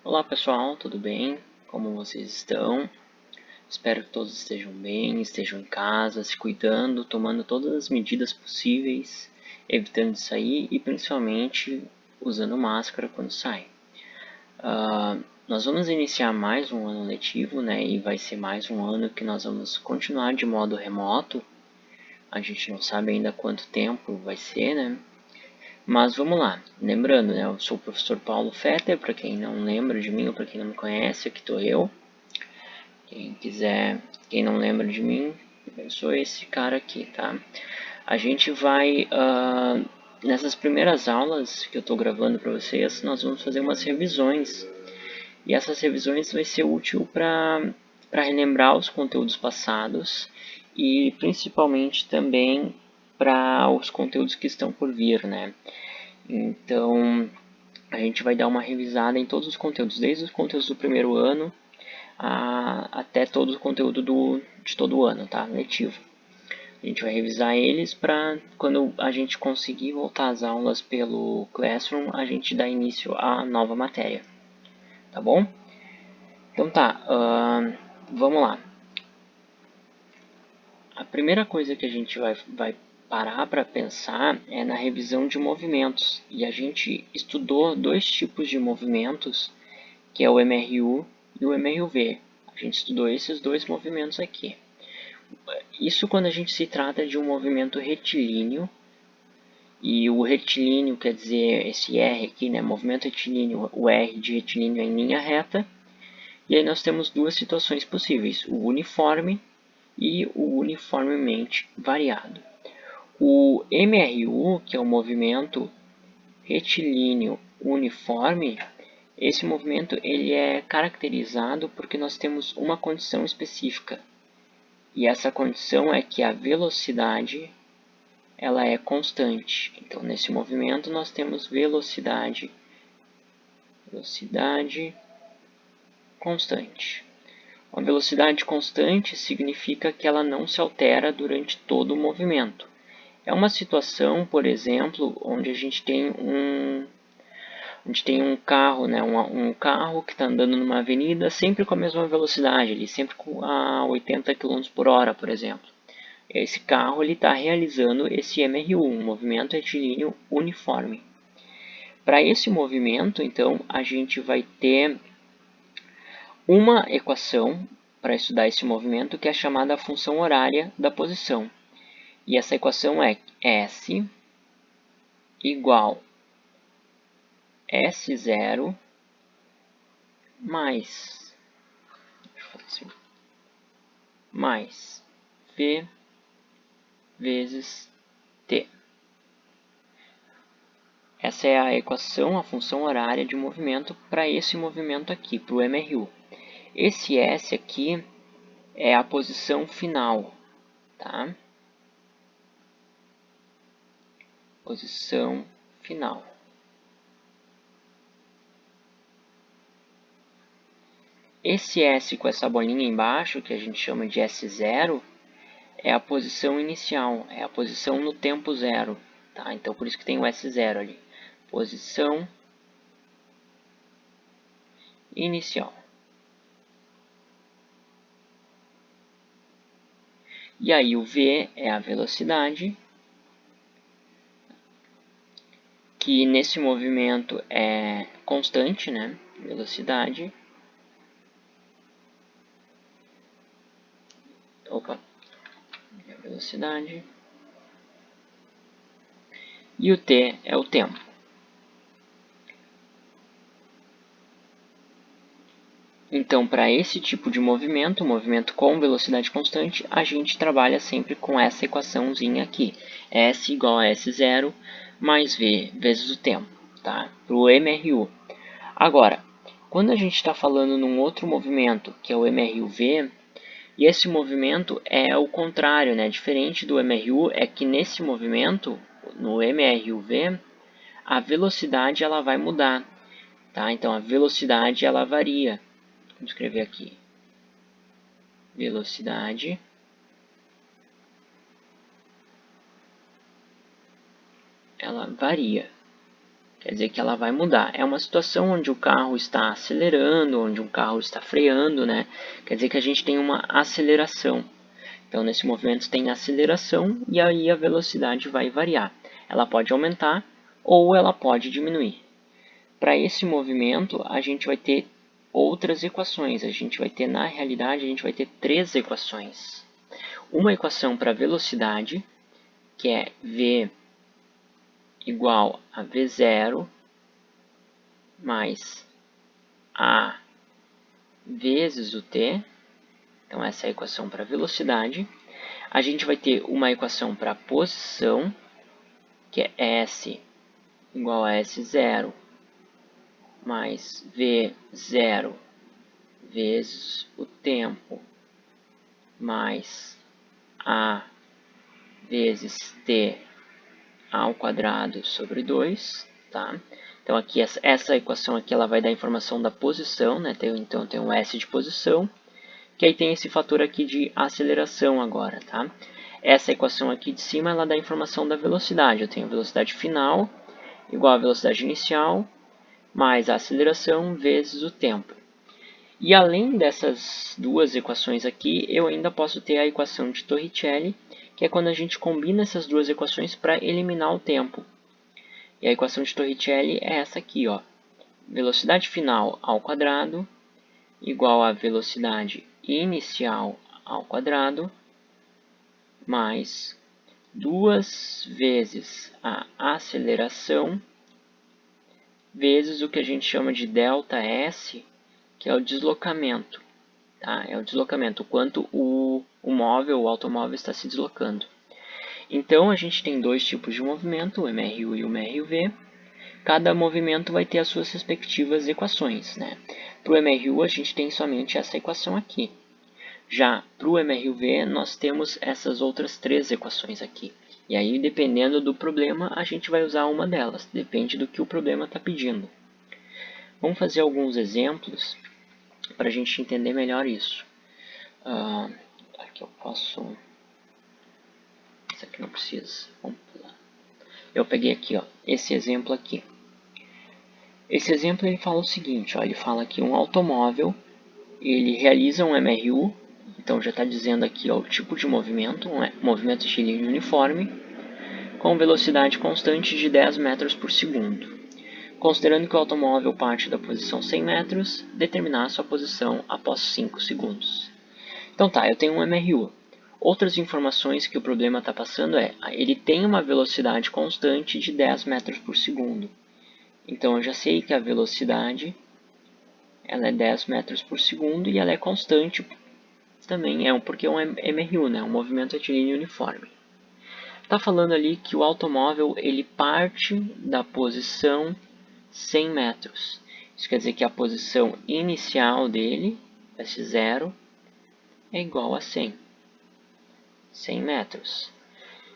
Olá pessoal, tudo bem? Como vocês estão? Espero que todos estejam bem, estejam em casa, se cuidando, tomando todas as medidas possíveis, evitando de sair e principalmente usando máscara quando sai. Nós vamos iniciar mais um ano letivo, né? E vai ser mais um ano que nós vamos continuar de modo remoto. A gente não sabe ainda quanto tempo vai ser, né? Mas vamos lá, lembrando, né, eu sou o professor Paulo Fetter, para quem não lembra de mim ou para quem não me conhece, aqui estou eu. Quem não lembra de mim, eu sou esse cara aqui, tá? A gente vai, nessas primeiras aulas que eu estou gravando para vocês, nós vamos fazer umas revisões. E essas revisões vai ser útil para relembrar os conteúdos passados e principalmente também para os conteúdos que estão por vir, né? Então, a gente vai dar uma revisada em todos os conteúdos, desde os conteúdos do primeiro ano até todo o conteúdo de todo o ano, tá? Letivo. A gente vai revisar eles para quando a gente conseguir voltar às aulas pelo Classroom, a gente dar início à nova matéria, tá bom? Então tá, vamos lá. A primeira coisa que a gente vai parar para pensar é na revisão de movimentos. E a gente estudou dois tipos de movimentos, que é o MRU e o MRUV. A gente estudou esses dois movimentos aqui. Isso quando a gente se trata de um movimento retilíneo. E o retilíneo quer dizer esse R aqui, né? Movimento retilíneo, o R de retilíneo é em linha reta. E aí nós temos duas situações possíveis, o uniforme e o uniformemente variado. O MRU, que é o movimento retilíneo uniforme, esse movimento ele é caracterizado porque nós temos uma condição específica. E essa condição é que a velocidade ela é constante. Então, nesse movimento nós temos velocidade constante. Uma velocidade constante significa que ela não se altera durante todo o movimento. É uma situação, por exemplo, onde a gente tem um carro, né, um carro que está andando numa avenida sempre com a mesma velocidade, ele sempre a 80 km por hora, por exemplo. Esse carro está realizando esse MRU, um movimento retilíneo uniforme. Para esse movimento, então, a gente vai ter uma equação para estudar esse movimento que é chamada função horária da posição. E essa equação é S igual S0 mais V vezes T. Essa é a equação, a função horária de movimento para esse movimento aqui, para o MRU. Esse S aqui é a posição final, tá? Posição final. Esse S com essa bolinha embaixo, que a gente chama de S0, é a posição inicial, é a posição no tempo zero, tá? Então, por isso que tem o S0 ali. Posição inicial. E aí o V é a velocidade, que nesse movimento é constante, né? Velocidade. Velocidade. E o T é o tempo. Então, para esse tipo de movimento com velocidade constante, a gente trabalha sempre com essa equaçãozinha aqui. S igual a S0 mais V vezes o tempo, tá? Para o MRU. Agora, quando a gente está falando num outro movimento, que é o MRUV, e esse movimento é o contrário, né? Diferente do MRU, é que nesse movimento, no MRUV, a velocidade ela vai mudar, tá? Então, a velocidade ela varia. Vamos escrever aqui. Velocidade ela varia. Quer dizer que ela vai mudar. É uma situação onde o carro está acelerando, onde um carro está freando, né? Quer dizer que a gente tem uma aceleração. Então, nesse movimento tem aceleração e aí a velocidade vai variar. Ela pode aumentar ou ela pode diminuir. Para esse movimento, a gente vai ter outras equações. Na realidade, a gente vai ter 3 equações. Uma equação para velocidade, que é v igual a v0 mais a vezes o t. Então, essa é a equação para velocidade. A gente vai ter uma equação para posição, que é S igual a S0 mais V0 vezes o tempo mais A vezes T ao quadrado sobre 2. Tá? Então, aqui, essa equação aqui ela vai dar a informação da posição, né? Então, tem um S de posição, que aí tem esse fator aqui de aceleração agora. Tá? Essa equação aqui de cima ela dá a informação da velocidade. Eu tenho a velocidade final igual à velocidade inicial mais a aceleração vezes o tempo. E além dessas duas equações aqui, eu ainda posso ter a equação de Torricelli, que é quando a gente combina essas duas equações para eliminar o tempo. E a equação de Torricelli é essa aqui, ó. Velocidade final ao quadrado igual a velocidade inicial ao quadrado mais 2 vezes a aceleração vezes o que a gente chama de ΔS, que é o deslocamento. Tá? É o deslocamento, o quanto o automóvel está se deslocando. Então, a gente tem dois tipos de movimento, o MRU e o MRV. Cada movimento vai ter as suas respectivas equações. Né? Para o MRU, a gente tem somente essa equação aqui. Já para o MRV, nós temos essas outras 3 equações aqui. E aí, dependendo do problema, a gente vai usar uma delas. Depende do que o problema está pedindo. Vamos fazer alguns exemplos para a gente entender melhor isso. Aqui eu posso... Esse aqui não precisa. Vamos pular. Eu peguei aqui, ó, esse exemplo aqui. Esse exemplo ele fala o seguinte, ó, ele fala que um automóvel ele realiza um MRU, então já está dizendo aqui ó, o tipo de movimento, um movimento retilíneo uniforme, com velocidade constante de 10 metros por segundo. Considerando que o automóvel parte da posição 100 metros, determinar a sua posição após 5 segundos. Então tá, eu tenho um MRU. Outras informações que o problema está passando é, ele tem uma velocidade constante de 10 metros por segundo. Então eu já sei que a velocidade ela é 10 metros por segundo e ela é constante também, porque é um MRU, né, um movimento retilíneo uniforme. Está falando ali que o automóvel ele parte da posição 100 metros. Isso quer dizer que a posição inicial dele, S0, é igual a 100 metros.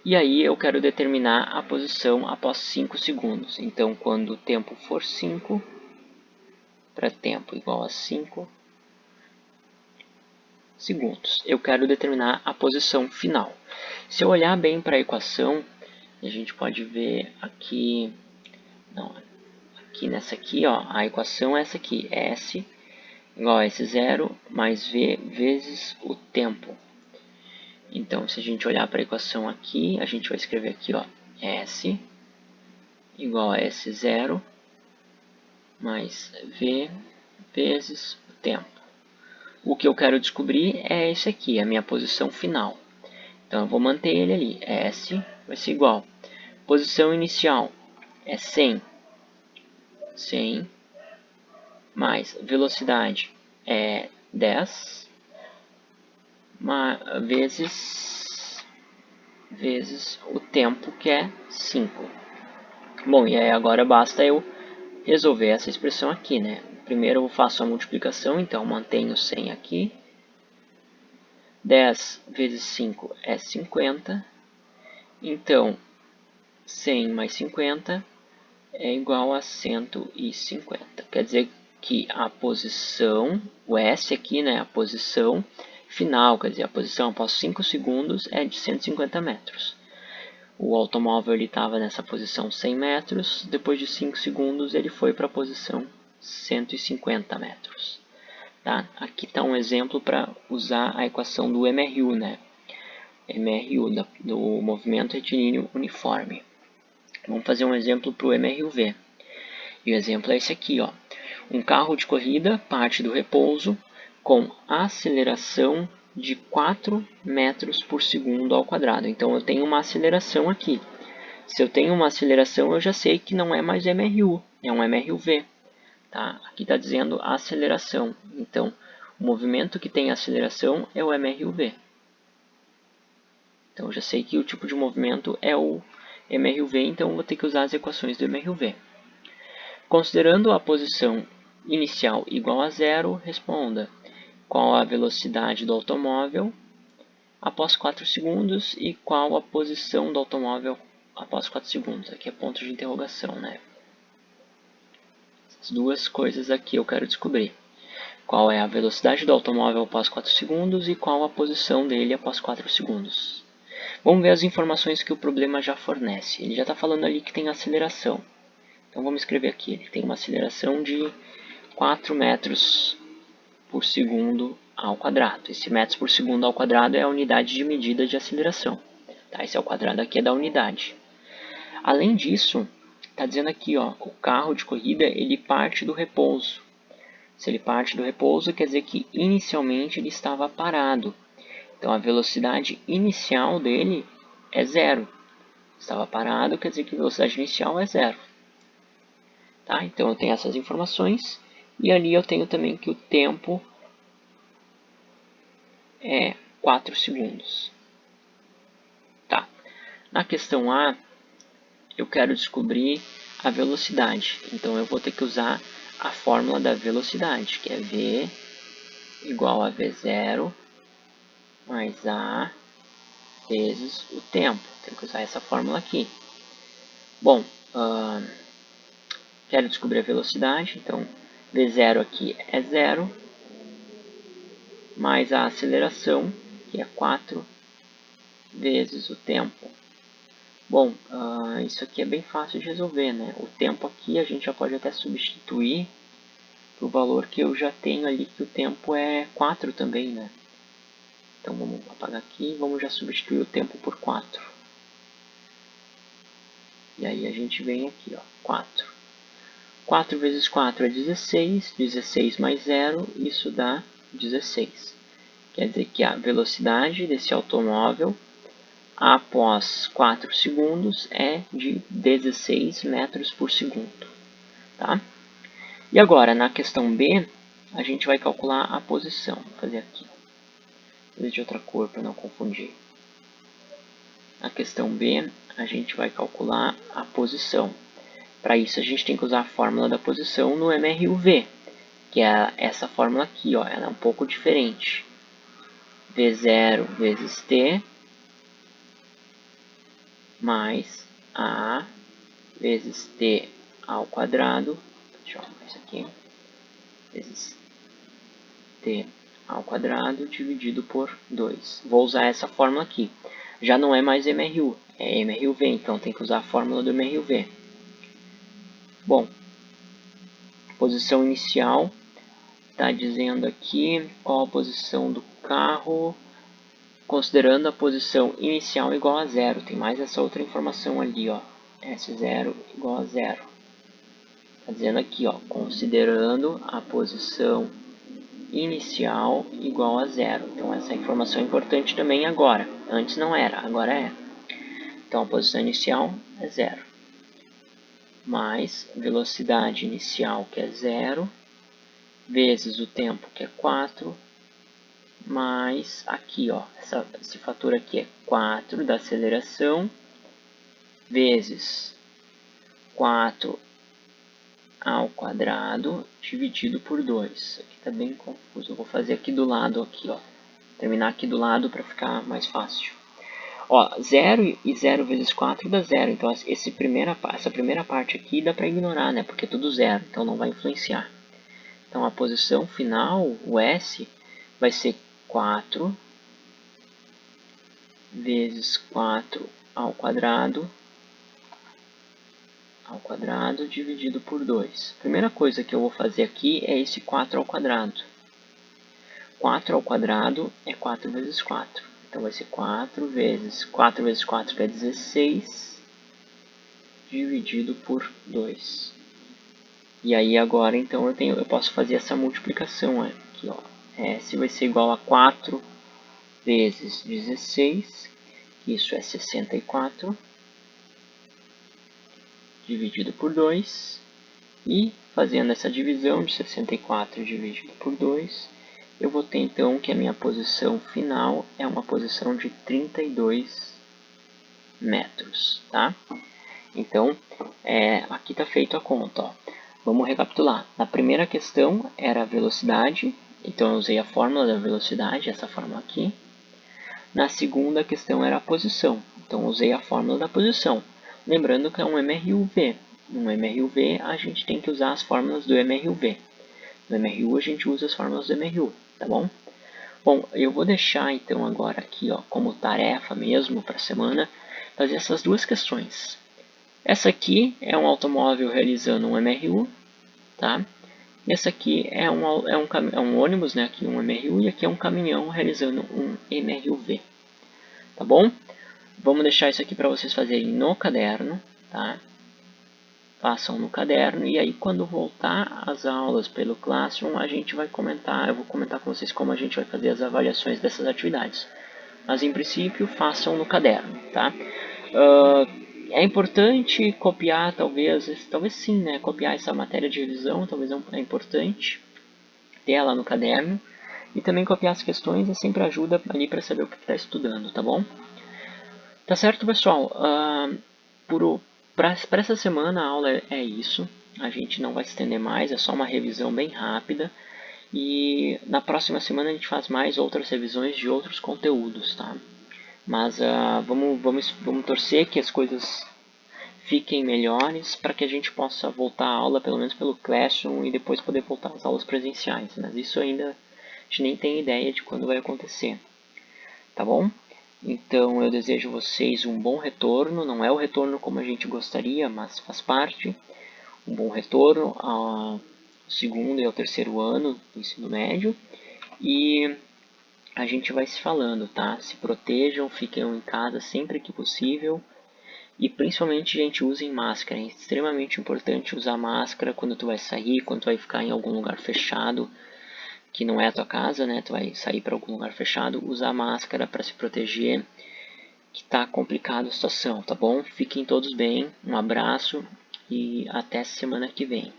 E aí eu quero determinar a posição após 5 segundos. Então, quando o tempo for 5, para tempo igual a 5 segundos, eu quero determinar a posição final. Se eu olhar bem para a equação, a gente pode ver aqui, aqui nessa aqui, ó, a equação é essa aqui, S igual a S0 mais V vezes o tempo. Então, se a gente olhar para a equação aqui, a gente vai escrever aqui, ó, S igual a S0 mais V vezes o tempo. O que eu quero descobrir é esse aqui, a minha posição final. Então, eu vou manter ele ali. S vai ser igual. Posição inicial é 100. 100 mais velocidade é 10 vezes o tempo, que é 5. Bom, e aí agora basta eu resolver essa expressão aqui, né? Primeiro eu faço a multiplicação, então mantenho 100 aqui. 10 vezes 5 é 50. Então, 100 mais 50 é igual a 150. Quer dizer que a posição, o S aqui, né, a posição final, quer dizer, a posição após 5 segundos é de 150 metros. O automóvel estava nessa posição 100 metros, depois de 5 segundos ele foi para a posição 150 metros. Tá? Aqui está um exemplo para usar a equação do MRU, né? MRU, do movimento retilíneo uniforme. Vamos fazer um exemplo para o MRUV. E o exemplo é esse aqui, ó. Um carro de corrida parte do repouso com aceleração de 4 metros por segundo ao quadrado. Então eu tenho uma aceleração aqui. Se eu tenho uma aceleração, eu já sei que não é mais MRU, é um MRUV. Tá? Aqui está dizendo aceleração. Então, o movimento que tem aceleração é o MRUV. Então, eu já sei que o tipo de movimento é o MRUV, então eu vou ter que usar as equações do MRUV. Considerando a posição inicial igual a zero, responda qual a velocidade do automóvel após 4 segundos e qual a posição do automóvel após 4 segundos. Aqui é ponto de interrogação, né? As duas coisas aqui eu quero descobrir. Qual é a velocidade do automóvel após 4 segundos e qual a posição dele após 4 segundos. Vamos ver as informações que o problema já fornece. Ele já está falando ali que tem aceleração. Então vamos escrever aqui. Ele tem uma aceleração de 4 metros por segundo ao quadrado. Esse metros por segundo ao quadrado é a unidade de medida de aceleração. Tá? Esse é o quadrado aqui, é da unidade. Além disso, está dizendo aqui, ó, o carro de corrida ele parte do repouso. Se ele parte do repouso, quer dizer que inicialmente ele estava parado. Então a velocidade inicial dele é zero. Estava parado, quer dizer que a velocidade inicial é zero. Tá? Então eu tenho essas informações. E ali eu tenho também que o tempo é 4 segundos. Tá. Na questão A, eu quero descobrir a velocidade. Então eu vou ter que usar a fórmula da velocidade, que é V igual a V0 mais A vezes o tempo. Tenho que usar essa fórmula aqui. Bom, quero descobrir a velocidade, então V0 aqui é 0, mais a aceleração, que é 4 vezes o tempo. Bom, isso aqui é bem fácil de resolver, né? O tempo aqui a gente já pode até substituir para o valor que eu já tenho ali, que o tempo é 4 também, né? Então vamos apagar aqui e vamos já substituir o tempo por 4. E aí a gente vem aqui, ó, 4. 4 vezes 4 é 16, 16 mais 0, isso dá 16. Quer dizer que a velocidade desse automóvel após 4 segundos é de 16 metros por segundo. Tá? E agora, na questão B, a gente vai calcular a posição. Vou fazer aqui. Vou fazer de outra cor para não confundir. Na questão B, a gente vai calcular a posição. Para isso, a gente tem que usar a fórmula da posição no MRUV, que é essa fórmula aqui, ó, ela é um pouco diferente. V0 vezes T mais A vezes T ao quadrado, deixa eu arrumar isso aqui, vezes T ao quadrado dividido por 2. Vou usar essa fórmula aqui. Já não é mais MRU, é MRUV, então tem que usar a fórmula do MRUV. Bom, posição inicial, está dizendo aqui qual a posição do carro, considerando a posição inicial igual a zero. Tem mais essa outra informação ali, ó, S0 igual a zero. Está dizendo aqui, ó, considerando a posição inicial igual a zero. Então essa informação é importante também agora. Antes não era, agora é. Então a posição inicial é zero. Mais velocidade inicial, que é zero, vezes o tempo, que é 4, mais aqui, ó, esse fator aqui é 4 da aceleração, vezes 4 ao quadrado, dividido por 2. Aqui está bem confuso, eu vou fazer aqui do lado, aqui, ó, terminar aqui do lado para ficar mais fácil. Ó, 0 e 0 vezes 4 dá 0, então essa primeira parte aqui dá para ignorar, né, porque é tudo zero, então não vai influenciar. Então a posição final, o S, vai ser 4 vezes 4 ao quadrado dividido por 2. A primeira coisa que eu vou fazer aqui é esse 4 ao quadrado. 4 ao quadrado é 4 vezes 4. Então vai ser 4 vezes 4 que é 16, dividido por 2. E aí agora então eu posso fazer essa multiplicação aqui, ó. S vai ser igual a 4 vezes 16, isso é 64, dividido por 2. E fazendo essa divisão de 64 dividido por 2, eu vou ter então que a minha posição final é uma posição de 32 metros, tá? Então, aqui está feito a conta, ó. Vamos recapitular. Na primeira questão era a velocidade, então eu usei a fórmula da velocidade, essa fórmula aqui. Na segunda questão era a posição, então eu usei a fórmula da posição. Lembrando que é um MRUV. No MRUV a gente tem que usar as fórmulas do MRUV. No MRU a gente usa as fórmulas do MRU, tá bom? Bom, eu vou deixar então agora aqui, ó, como tarefa mesmo para a semana, fazer essas duas questões. Essa aqui é um automóvel realizando um MRU, tá? Essa aqui é um ônibus, né? Aqui um MRU, e aqui é um caminhão realizando um MRUV, tá bom? Vamos deixar isso aqui para vocês fazerem no caderno, tá? Façam no caderno, e aí quando voltar as aulas pelo Classroom, a gente vai comentar, eu vou comentar com vocês como a gente vai fazer as avaliações dessas atividades. Mas em princípio, façam no caderno, tá? É importante copiar, talvez sim, né? Copiar essa matéria de revisão, talvez é importante ter ela no caderno. E também copiar as questões sempre ajuda ali para saber o que está estudando, tá bom? Tá certo, pessoal? Para essa semana a aula é isso. A gente não vai se estender mais, é só uma revisão bem rápida. E na próxima semana a gente faz mais outras revisões de outros conteúdos, tá? Mas vamos torcer que as coisas fiquem melhores para que a gente possa voltar à aula, pelo menos pelo Classroom, e depois poder voltar às aulas presenciais. Mas isso ainda a gente nem tem ideia de quando vai acontecer. Tá bom? Então eu desejo a vocês um bom retorno. Não é o retorno como a gente gostaria, mas faz parte. Um bom retorno ao segundo e ao terceiro ano do ensino médio. E a gente vai se falando, tá? Se protejam, fiquem em casa sempre que possível. E principalmente, gente, usem máscara. É extremamente importante usar máscara quando tu vai sair, quando tu vai ficar em algum lugar fechado, que não é a tua casa, né? Tu vai sair para algum lugar fechado, usar máscara para se proteger, que tá complicada a situação, tá bom? Fiquem todos bem, um abraço e até semana que vem.